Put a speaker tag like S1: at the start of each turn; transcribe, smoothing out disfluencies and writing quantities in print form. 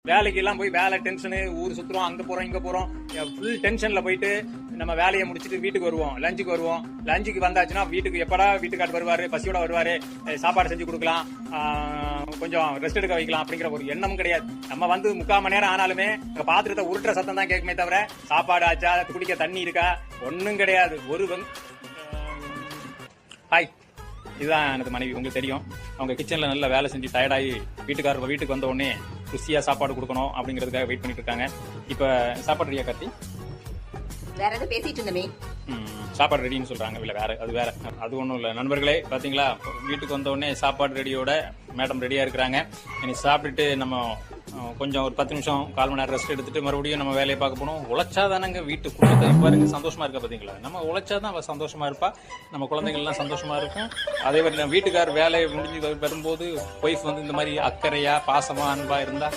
S1: வேலைக்கு எல்லாம் போய் வேலை டென்ஷனு, ஊர் சுத்துறோம், அங்க போறோம் இங்க போறோம், ஃபுல் டென்ஷன்ல போயிட்டு நம்ம வேலையை முடிச்சுட்டு வீட்டுக்கு வருவோம், லஞ்சுக்கு வருவோம். லஞ்சுக்கு வந்தாச்சுன்னா வீட்டுக்கு எப்படா வீட்டுக்காரர் வருவாரு, பசியோட வருவாரு, சாப்பாடு செஞ்சு கொடுக்கலாம், கொஞ்சம் ரெஸ்ட் எடுக்க வைக்கலாம் அப்படிங்கிற ஒரு எண்ணமும் கிடையாது. நம்ம வந்து 3/4 மணி நேரம் ஆனாலுமே பாத்திரத்தை உருட்டுற சத்தம் தான் கேட்குமே தவிர சாப்பாடு ஆச்சா, குடிக்க தண்ணி இருக்கா, ஒன்னும் கிடையாது. ஹாய், இதுதான் எனக்கு மனைவி. உங்களுக்கு தெரியும், அவங்க கிச்சன்ல நல்லா வேலை செஞ்சு டயர்டாகி வீட்டுக்காரர் வீட்டுக்கு வந்த உடனே ருசியா சாப்பாடு கொடுக்கணும் அப்படிங்கிறதுக்காக வெயிட் பண்ணிட்டு இருக்காங்க. இப்ப சாப்பாடு ரெடியா கார்த்தி?
S2: வேற எதாவது பேசிட்டு இருந்தமே.
S1: சாப்பாடு ரெடின்னு சொல்றாங்க. இல்ல வேற அது வேற, அது ஒன்றும் இல்லை. நண்பர்களே பாத்தீங்களா, வீட்டுக்கு வந்த உடனே சாப்பாடு ரெடியோட மேடம் ரெடியா இருக்கிறாங்க. இன்னைக்கு சாப்பிட்டுட்டு நம்ம கொஞ்சம் ஒரு 10 நிமிஷம் 1/4 மணி நேரம் ரெஸ்ட் எடுத்துட்டு மறுபடியும் நம்ம வேலையை பார்க்க போனோம். உழைச்சாதானங்க வீட்டு குடும்பத்தை பாருங்க சந்தோஷமா இருக்கா பாத்தீங்களா. நம்ம உழைச்சாதான் அவ சந்தோஷமா இருப்பா, நம்ம குழந்தைங்கள்லாம் சந்தோஷமா இருக்கும். அதே மாதிரி வீட்டுக்கார் வேலையை முடிஞ்சு வரும்போது ஒய்ஃப் வந்து இந்த மாதிரி அக்கறையா பாசமா அன்பா இருந்தா